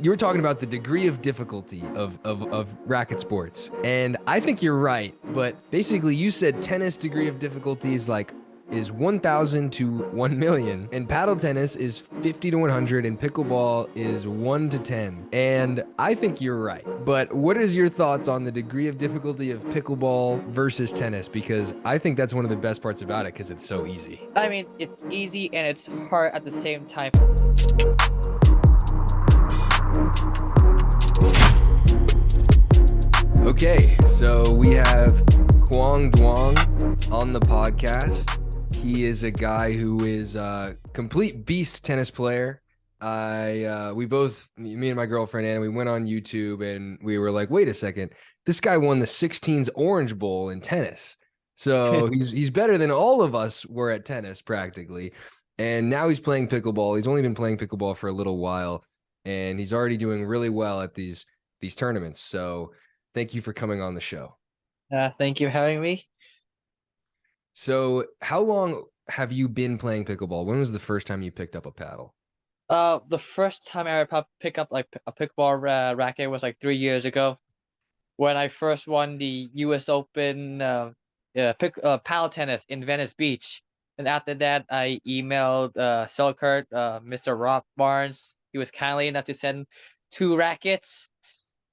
you were talking about the degree of difficulty of racket sports, and I think you're right. But basically, you said tennis degree of difficulty is 1,000 to 1,000,000, and paddle tennis is 50 to 100, and pickleball is 1 to 10. And I think you're right. But what is your thoughts on the degree of difficulty of pickleball versus tennis? Because I think that's one of the best parts about it because it's so easy. I mean, it's easy and it's hard at the same time. Okay, so we have Quang Duong on the podcast. He is a guy who is a complete beast tennis player. Me and my girlfriend Anna, we went on YouTube and we were like, wait a second, this guy won the 16s Orange Bowl in tennis. So he's better than all of us were at tennis practically. And now he's playing pickleball. He's only been playing pickleball for a little while, and he's already doing really well at these tournaments. So thank you for coming on the show. Thank you for having me. So how long have you been playing pickleball? When was the first time you picked up a paddle? The first time I ever pick up like a pickleball racket was like 3 years ago, when I first won the U.S. Open paddle tennis in Venice Beach. And after that, I emailed Selkirk, Mr. Rob Barnes. He was kindly enough to send 2 rackets,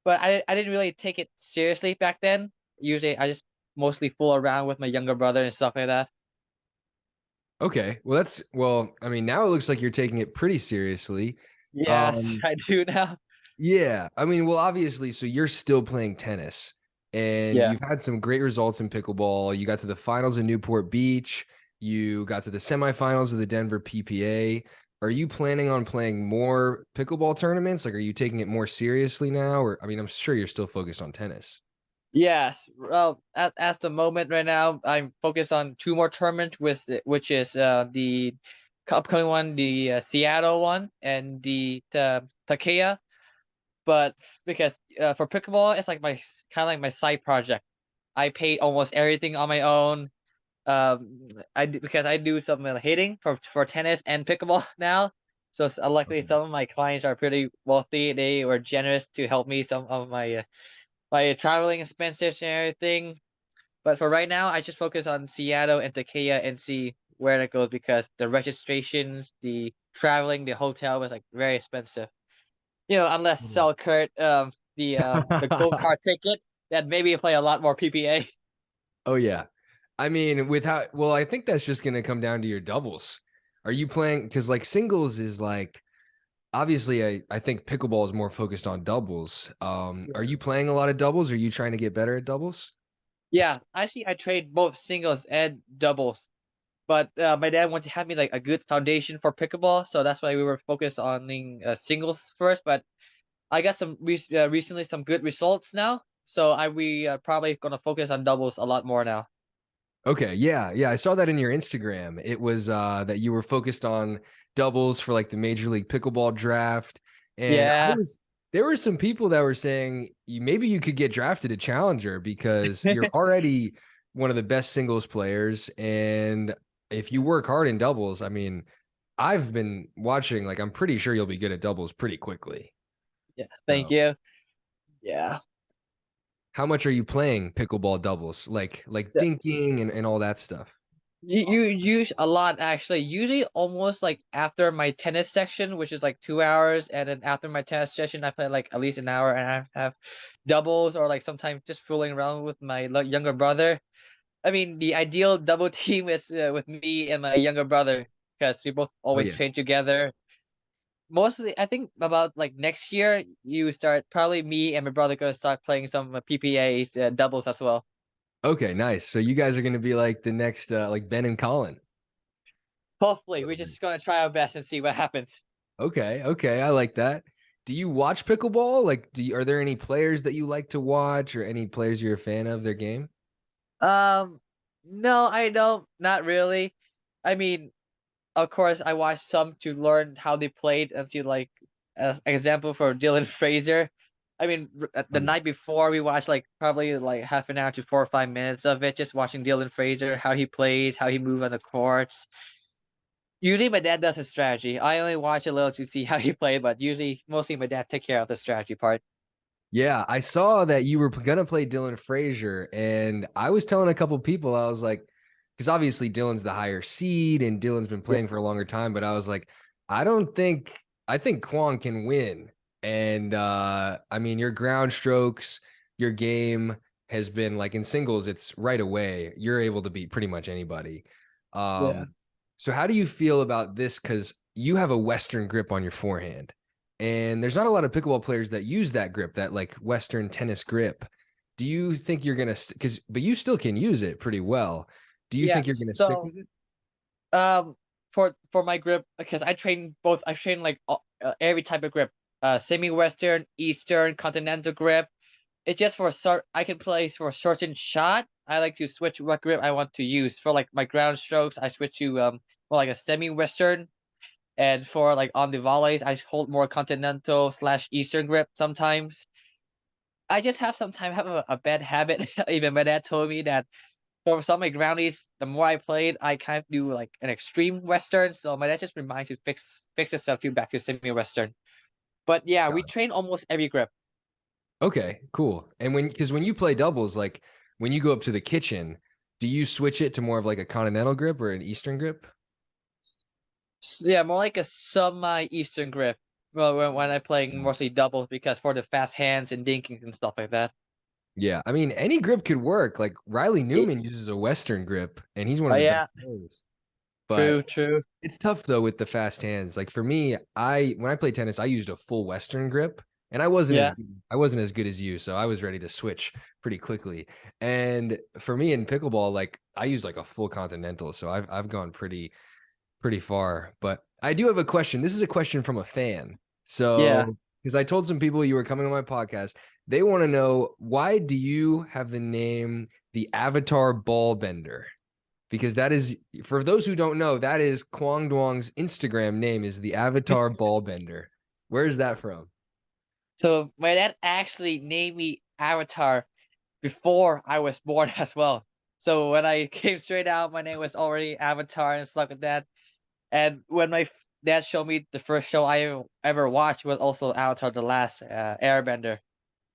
but I didn't really take it seriously back then. Usually, I just mostly fool around with my younger brother and stuff like that. Okay. Well, I mean, now it looks like you're taking it pretty seriously. Yes, I do now. Yeah. I mean, well, obviously, so you're still playing tennis and you've Yes. had some great results in pickleball. You got to the finals in Newport Beach. You got to the semifinals of the Denver PPA. Are you planning on playing more pickleball tournaments? Like, are you taking it more seriously now? Or, I mean, I'm sure you're still focused on tennis. Yes. Well, at the moment right now, I'm focused on 2 more tournaments, which is the upcoming one, the Seattle one, and the Takea. But because for pickleball, it's like my kind of like my side project. I paid almost everything on my own. Because I do some hitting for tennis and pickleball now. So luckily, Okay. some of my clients are pretty wealthy. They were generous to help me some of my traveling expenses and everything. But for right now, I just focus on Seattle and Takea and see where that goes, because the registrations, the traveling, the hotel was like very expensive. Unless Selkirk, the gold card ticket, that maybe play a lot more PPA. Oh yeah. I mean, I think that's just going to come down to your doubles. Are you playing? Because like singles is like, obviously, I think pickleball is more focused on doubles. Are you playing a lot of doubles? Are you trying to get better at doubles? Yeah, actually, I trade both singles and doubles. But my dad wanted to have me like a good foundation for pickleball, so that's why we were focused on singles first. But I got recently some good results now, so we are probably gonna focus on doubles a lot more now. Okay, yeah, yeah. I saw that in your Instagram. It was that you were focused on doubles for like the Major League Pickleball draft. And Yeah. there were some people that were saying maybe you could get drafted a challenger because you're already one of the best singles players. And if you work hard in doubles, I mean, I've been watching, like, I'm pretty sure you'll be good at doubles pretty quickly. Yeah, thank So you. Yeah. how much are you playing pickleball doubles? Like dinking and all that stuff? You use a lot, actually. Usually almost like after my tennis section, which is like 2 hours, and then after my tennis session, I play like at least an hour, and I have doubles, or like sometimes just fooling around with my younger brother. I mean, the ideal double team is with me and my younger brother, because we both Oh always yeah. train together. Mostly, I think about like next year, you start probably me and my brother gonna start playing some PPAs doubles as well. Okay, nice. So you guys are going to be like the next like Ben and Colin. Hopefully, we're just gonna try our best and see what happens. Okay, okay, I like that. Do you watch pickleball? Like, are there any players that you like to watch, or any players you're a fan of their game? Um, no, I don't. Not really. I mean, of course, I watched some to learn how they played, and to like, as example for Dylan Frazier. I mean, Oh the yeah. night before we watched like probably like half an hour to 4 or 5 minutes of it, just watching Dylan Frazier, how he plays, how he moves on the courts. Usually my dad does his strategy. I only watch a little to see how he played, but usually mostly my dad take care of the strategy part. Yeah, I saw that you were gonna play Dylan Frazier, and I was telling a couple people, I was like, because obviously Dylan's the higher seed and Dylan's been Yeah. playing for a longer time, but I was like, I think Quang can win. And I mean, your ground strokes, your game has been like in singles, it's right away. You're able to beat pretty much anybody. Yeah. So how do you feel about this? Because you have a Western grip on your forehand. And there's not a lot of pickleball players that use that grip, that like Western tennis grip. Do you think you're gonna but you still can use it pretty well. Do you Yeah. think you're gonna stick So with it? um for my grip, because I train both. I train like every type of grip, semi-western, eastern, continental grip. It's just for I can play for a certain shot. I like to switch what grip I want to use. For like my ground strokes, I switch to more like a semi-western, and for like on the volleys, I hold more continental slash eastern grip sometimes. I just have sometimes have a bad habit. Even my dad told me that for some of my groundies, the more I played, I kind of do like an extreme western. So my dad just reminds you to fix yourself to back to semi-western. But yeah, we train almost every grip. Okay, cool. And because when you play doubles, like when you go up to the kitchen, do you switch it to more of like a continental grip or an Eastern grip? Yeah, more like a semi-eastern grip. Well, when I'm playing Nice. mostly doubles, because for the fast hands and dinkings and stuff like that. Yeah, I mean, any grip could work. Like Riley Yeah, Newman uses a Western grip, and he's one of the yeah, best players. But true, true. it's tough though with the fast hands. Like for me, I when I played tennis, I used a full Western grip, and Yeah, I wasn't as good as you, so I was ready to switch pretty quickly. And for me in pickleball, like I use like a full continental, so I've gone pretty far. But I do have a question. This is a question from a fan. yeah. So because I told some people you were coming on my podcast, they want to know, why do you have the name the Avatar Ball Bender? Because that is, for those who don't know, that is Quang Duong's Instagram name, is the Avatar Ball Bender. Where is that from? So my dad actually named me Avatar before I was born as well. So when I came straight out, my name was already Avatar and stuff like that. And when my dad showed me the first show I ever watched was also Avatar: The Last Airbender.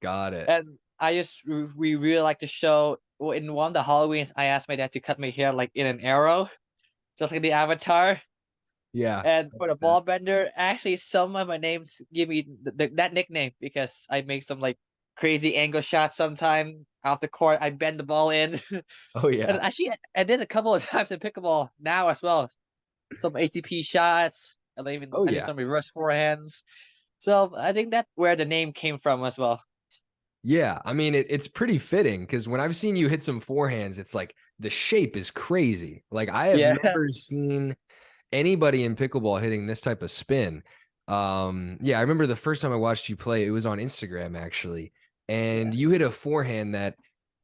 Got it. And we really like the show. Well, in one of the Halloweens, I asked my dad to cut my hair like in an arrow, just like the Avatar. Yeah. And for the ball bender, actually, some of my names give me that nickname because I make some like crazy angle shots sometime off the court. I bend the ball in, Oh and yeah. actually, I did a couple of times in pickleball now as well. Some ATP shots, and even Oh I do yeah. some reverse forehands. So I think that's where the name came from as well. Yeah. I mean, it's pretty fitting because when I've seen you hit some forehands, it's like the shape is crazy. Like I have Yeah, never seen anybody in pickleball hitting this type of spin. Yeah, I remember the first time I watched you play, it was on Instagram actually, yeah, and you hit a forehand that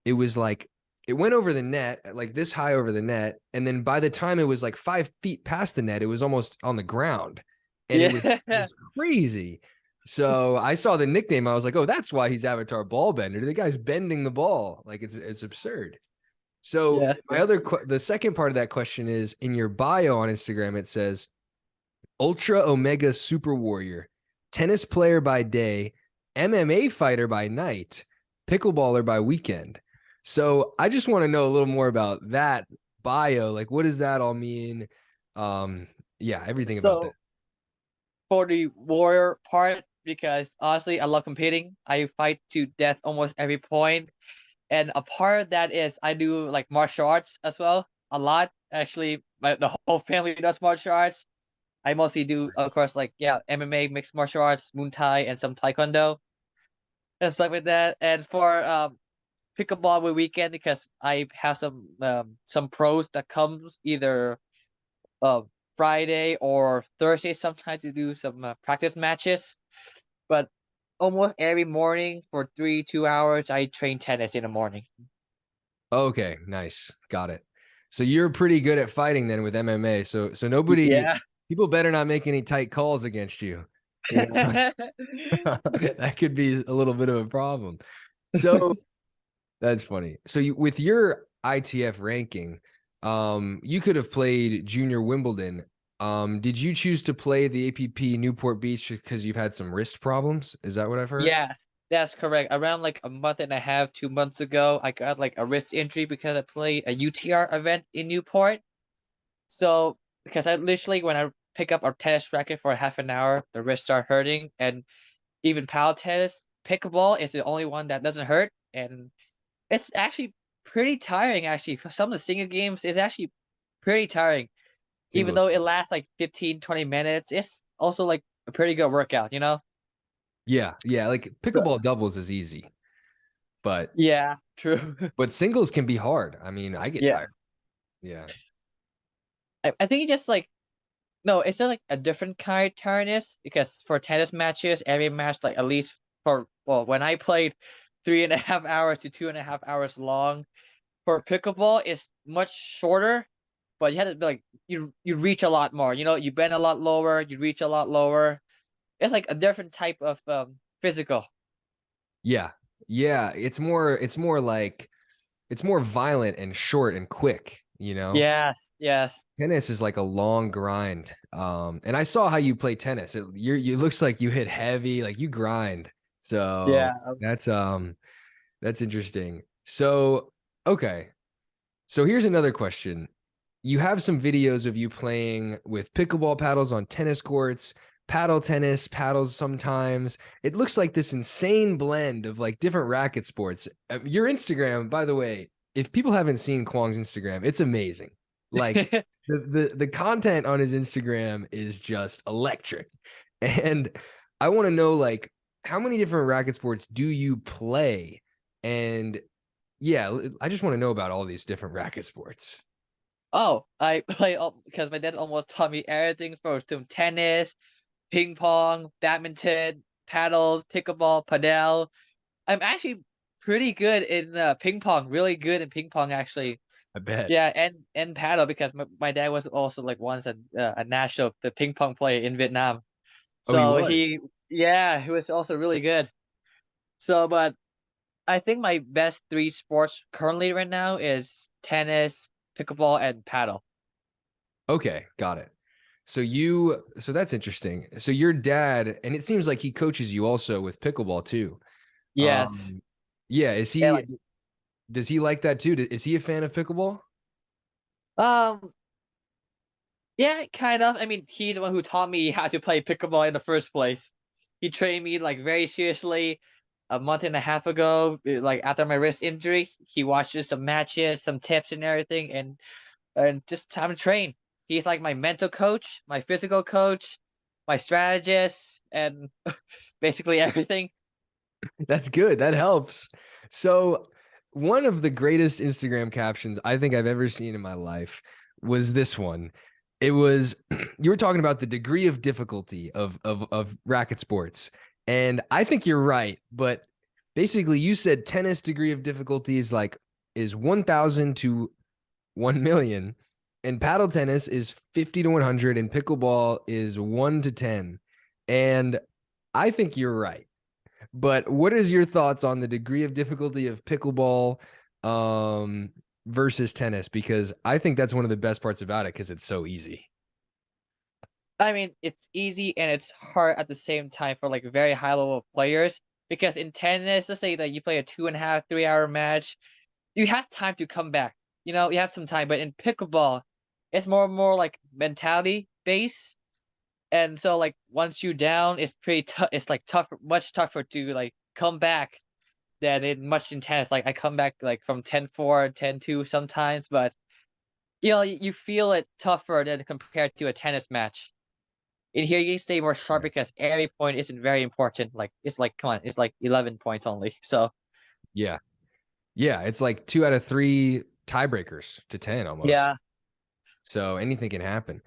it was like it went over the net, like this high over the net, and then by the time it was like 5 feet past the net, it was almost on the ground, and it yeah, was crazy. So I saw the nickname, I was like, oh, that's why he's Avatar Ball Bender. The guy's bending the ball, like it's absurd. So yeah. the second part of that question is, in your bio on Instagram, it says Ultra Omega Super Warrior, tennis player by day, MMA fighter by night, pickleballer by weekend. So I just want to know a little more about that bio. Like, what does that all mean? Um, yeah, everything about that. So for the warrior part, because honestly, I love competing. I fight to death almost every point. And a part of that is I do like martial arts as well, a lot. Actually, the whole family does martial arts. I mostly do, of Nice. course, like yeah, MMA, mixed martial arts, Muay Thai, and some Taekwondo and stuff like that. And for pickleball with weekend, because I have some pros that comes either uh Friday or Thursday sometimes to do some practice matches. But almost every morning for 2 hours, I train tennis in the morning. Okay, nice. Got it. So you're pretty good at fighting then with MMA. So Yeah. people better not make any tight calls against you. You know, that could be a little bit of a problem. So that's funny. So with your ITF ranking, you could have played Junior Wimbledon. Did you choose to play the APP Newport Beach because you've had some wrist problems? Is that what I've heard? Yeah, that's correct. Around like a month and a half, 2 months ago, I got like a wrist injury because I played a UTR event in Newport. So because I literally when I pick up a tennis racket for half an hour, the wrists start hurting, and even paddle tennis, pickleball is the only one that doesn't hurt, and it's actually pretty tiring. Actually, for some of the single games, it's actually pretty tiring. Even Singles. though it lasts like 15, 20 minutes, it's also like a pretty good workout, you know? Yeah, yeah. Like So pickleball doubles is easy, but yeah, true. singles can be hard. I mean, I get Yeah. tired. Yeah. I think it's just like no, it's just like a different kind of tiredness because for tennis matches, every match like at least for well, when I played 3.5 hours to 2.5 hours long. For pickleball, it's much shorter, but you had to be like you reach a lot more. You know, you bend a lot lower, you reach a lot lower. It's like a different type of physical. Yeah. Yeah. It's more violent and short and quick, you know? Yes, yes, Tennis is like a long grind. And I saw how you play tennis. You looks like you hit heavy, like you grind. So yeah. that's interesting. So okay. So here's another question. You have some videos of you playing with pickleball paddles on tennis courts, paddle tennis, paddles sometimes. It looks like this insane blend of like different racket sports. Your Instagram, by the way, if people haven't seen Quang's Instagram, it's amazing. Like the content on his Instagram is just electric. And I want to know like how many different racket sports do you play? And yeah, I just want to know about all these different racket sports. Oh, I play because my dad almost taught me everything from tennis, ping pong, badminton, paddles, pickleball, padel. I'm actually pretty good in ping pong. Really good in ping pong, actually. I bet. Yeah, and paddle because my dad was also like once a national the ping pong player in Vietnam. Oh, he So was. he was also really good. So, but I think my best three sports currently right now is tennis, pickleball, and paddle. Okay, got it. So that's interesting. So your dad, and it seems like he coaches you also with pickleball too. Yes. Um, yeah, Yeah, like does he like that too? Is he a fan of pickleball? um yeah, kind of. I mean, he's the one who taught me how to play pickleball in the first place. He trained me like very seriously a month and a half ago, like after my wrist injury. He watches some matches, some tips and everything, and just time to train. He's like my mental coach, my physical coach, my strategist, and basically everything. That's good. That helps. So, one of the greatest Instagram captions I think I've ever seen in my life was this one. It was you were talking about the degree of difficulty of racket sports. And I think you're right, but basically you said tennis degree of difficulty is 1000 to 1 million, and paddle tennis is 50 to 100, and pickleball is 1 to 10. And I think you're right. But what is your thoughts on the degree of difficulty of pickleball versus tennis? Because I think that's one of the best parts about it because it's so easy. I mean, it's easy and it's hard at the same time for like very high level players. Because in tennis, let's say that you play a 2.5, 3 hour match, you have time to come back. You know, you have some time. But in pickleball, it's more like mentality based. And so like once you down, it's pretty tough. It's like tough, much tougher to like come back than in tennis. Like I come back like from 10-4, 10-2 sometimes, but you know, you feel it tougher than compared to a tennis match. In here, you stay more sharp because every point isn't very important. Like it's like come on, it's like 11 points only. So Yeah. Yeah. It's like 2 out of 3 tiebreakers to 10 almost. yeah. So anything can happen.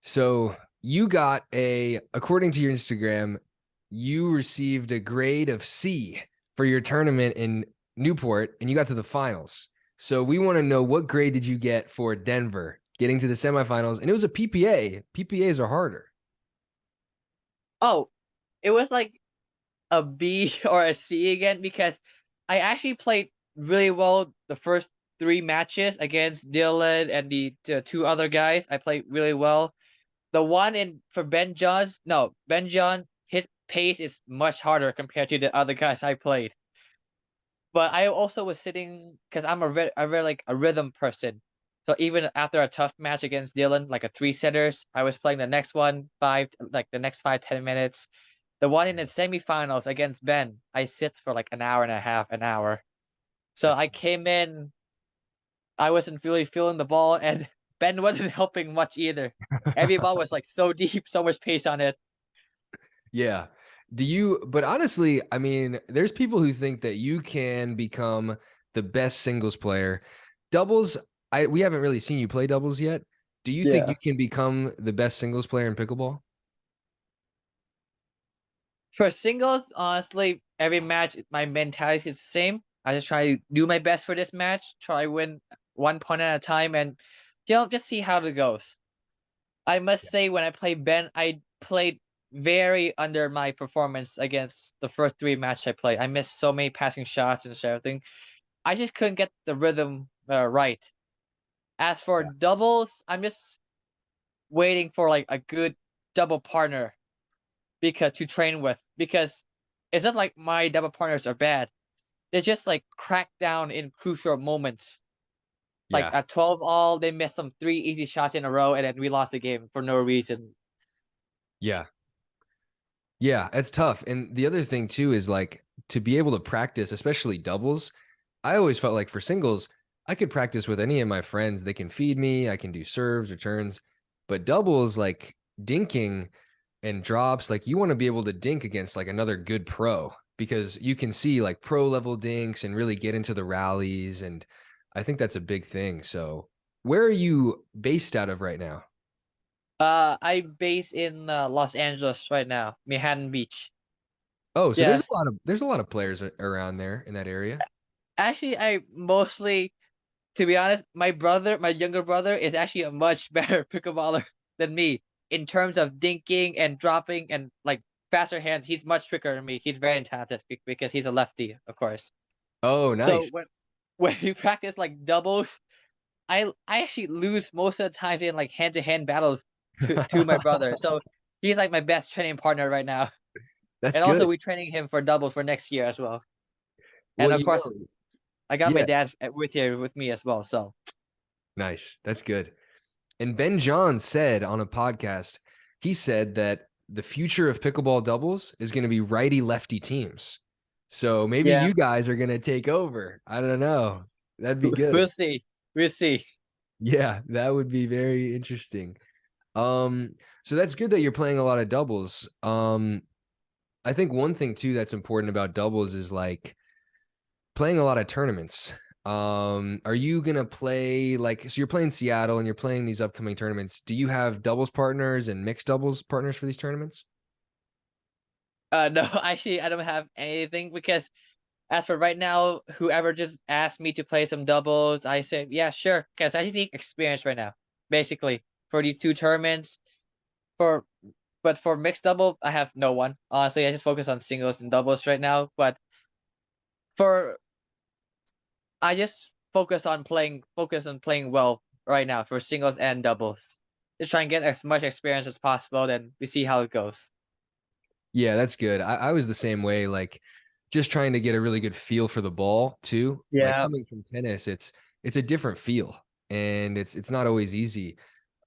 So you got according to your Instagram, you received a grade of C for your tournament in Newport and you got to the finals. So we want to know what grade did you get for Denver getting to the semifinals? And it was a PPA. PPAs are harder. Oh, it was like a B or a C again because I actually played really well the first three matches against Dylan and the two other guys. I played really well. the one in for Ben John's, no, Ben John, his pace is much harder compared to the other guys I played. But I also was sitting because I'm a very like a rhythm person. So even after a tough match against Dylan, like a 3-setters, I was playing the next one the next 5-10 minutes. The one in the semifinals against Ben, I sit for like an hour and a half, an hour. So That's I came in, I wasn't really feeling the ball, and Ben wasn't helping much either. Every ball was like so deep, so much pace on it. Yeah. But honestly, I mean, there's people who think that you can become the best singles player. Doubles, we haven't really seen you play doubles yet. Do you think you Yeah. can become the best singles player in pickleball? For singles, honestly, every match my mentality is the same. I just try to do my best for this match, try to win one point at a time, and just see how it goes. I must say, when I played Ben, I played very under my performance against the first 3 matches I played. I missed so many passing shots and everything. I just couldn't get the rhythm right. As for Yeah. doubles, I'm just waiting for like a good double partner because to train with, because it's not like my double partners are bad. They just like crack down in crucial moments. Like Yeah. at 12 all, they missed some 3 easy shots in a row, and then we lost the game for no reason. Yeah. Yeah, it's tough. And the other thing too is like to be able to practice, especially doubles. I always felt like for singles, I could practice with any of my friends. They can feed me, I can do serves, returns. But doubles, like dinking and drops, like you want to be able to dink against like another good pro because you can see like pro level dinks and really get into the rallies. And I think that's a big thing. So, where are you based out of right now? I base in Los Angeles right now, Manhattan Beach. Oh, so Yes, there's a lot of players around there in that area. actually, I mostly, to be honest, my younger brother, is actually a much better pickleballer than me in terms of dinking and dropping and like faster hand. He's much quicker than me. He's very talented because he's a lefty, of course. Oh, So nice. when we practice like doubles, I actually lose most of the time in like hand-to-hand battles to my brother. So he's like my best training partner right now. That's And also good. we're training him for doubles for next year as well. Well, And of course, I got my yeah, dad with me as well. So nice. That's good. And Ben John said on a podcast, he said that the future of pickleball doubles is going to be righty lefty teams. So maybe yeah, you guys are going to take over. I don't know. That'd be we'll good. see. We'll see. Yeah, that would be very interesting. Um, so that's good that you're playing a lot of doubles. I think one thing too that's important about doubles is like playing a lot of tournaments. Are you gonna play like so you're playing Seattle and you're playing these upcoming tournaments? Do you have doubles partners and mixed doubles partners for these tournaments? No, actually, I don't have anything because as for right now, whoever just asked me to play some doubles, I said, yeah, sure, because I just need experience right now, basically, for these 2 tournaments. For but for mixed double, I have no one. Honestly, I just focus on singles and doubles right now. But for I just focus on playing well right now for singles and doubles. Just try and get as much experience as possible, then we see how it goes. Yeah, that's good. I was the same way, like just trying to get a really good feel for the ball too. Like Yeah. coming from tennis, it's a different feel and it's not always easy.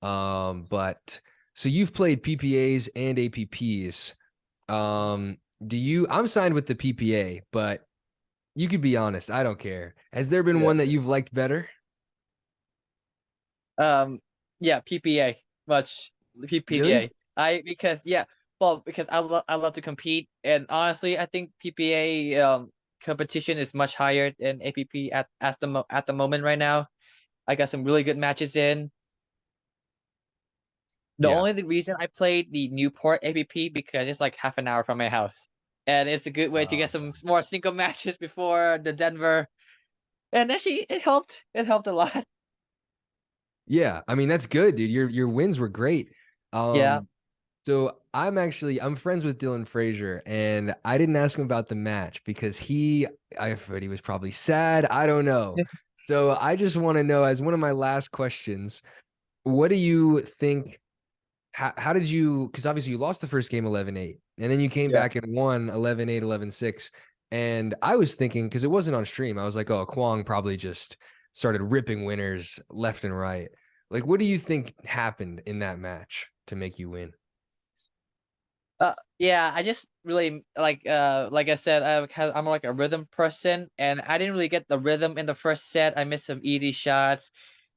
But so you've played PPAs and APPs. Do you I'm signed with the PPA, but you could be honest. I don't care. Has there been Yeah. one that you've liked better? Um, yeah, PPA, much Really? PPA. I because yeah, well, because I love to compete, and honestly, I think PPA competition is much higher than APP at the moment right now. I got some really good matches in. The Yeah. only reason I played the Newport APP because it's like half an hour from my house, and it's a good way to get some more single matches before the Denver. And actually, it helped. It helped a lot. Yeah. I mean, that's good, dude. Your wins were great. Yeah. Um, so I'm friends with Dylan Frazier, and I didn't ask him about the match because I thought he was probably sad. I don't know. So I just want to know, as one of my last questions, what do you think how did you, because obviously you lost the first game 11-8, and then you came Yeah. back and won 11-8, 11-6. And I was thinking, because it wasn't on stream, I was like, oh, Quang probably just started ripping winners left and right. Like, what do you think happened in that match to make you win? Yeah, I just really like I said, I'm like a rhythm person, and I didn't really get the rhythm in the first set. I missed some easy shots,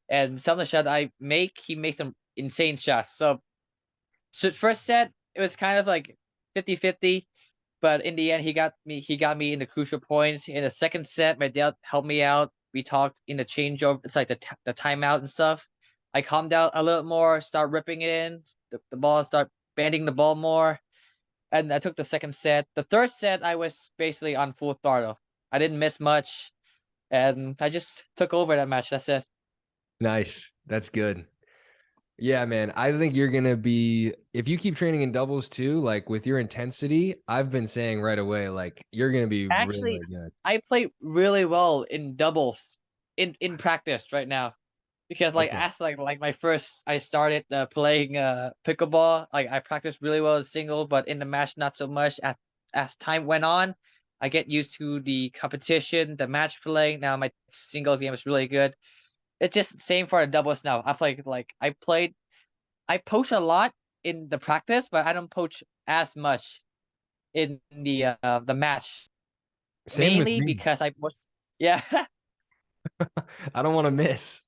and some of the shots I make, he makes some insane shots. So first set, it was kind of like 50-50, but in the end, he got me in the crucial points. In the second set, my dad helped me out. We talked in the changeover. It's like the timeout and stuff. I calmed down a little more, start ripping it in. The ball, start bending the ball more, and I took the second set. The third set, I was basically on full throttle. I didn't miss much, and I just took over that match. That's it. Nice. That's good. Yeah, man. I think you're gonna be, if you keep training in doubles too, like with your intensity, I've been saying right away, like you're gonna be Actually, really good. I play really well in doubles in practice right now. Because like Okay. as like my first, I started playing pickleball. Like I practiced really well as single, but in the match not so much. As time went on, I get used to the competition, the match playing. Now my singles game is really good. It's just same for the doubles now. I play like I poach a lot in the practice, but I don't poach as much in the match. Same with Mainly me. because I was yeah. I don't want to miss.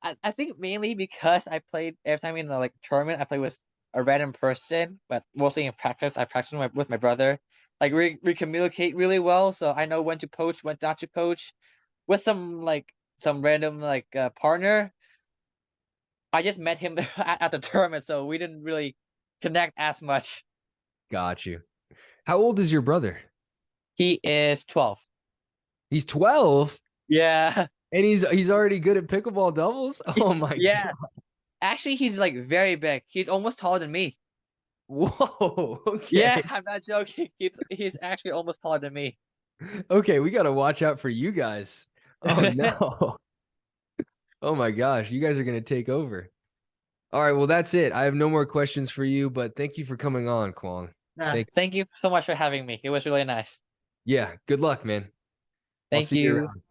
I think mainly because I played every time in the like tournament, I play with a random person, but mostly in practice, I practice with my brother. Like we communicate really well, so I know when to poach, when not to poach. With some random partner, I just met him at the tournament, so we didn't really connect as much. Got you. How old is your brother? He is 12. He's 12 Yeah, and he's already good at pickleball doubles. Oh my yeah. God. Actually, he's like very big. He's almost taller than me. Whoa. Yeah, Okay. I'm not joking. He's actually almost taller than me. Okay, we gotta watch out for you guys. Oh no. Oh my gosh, you guys are gonna take over. All right, well, that's it. I have no more questions for you, but thank you for coming on, Kwong. Nah, Thank thank you so much for having me. It was really nice. Yeah, good luck, man. I'll Thank see you you. around.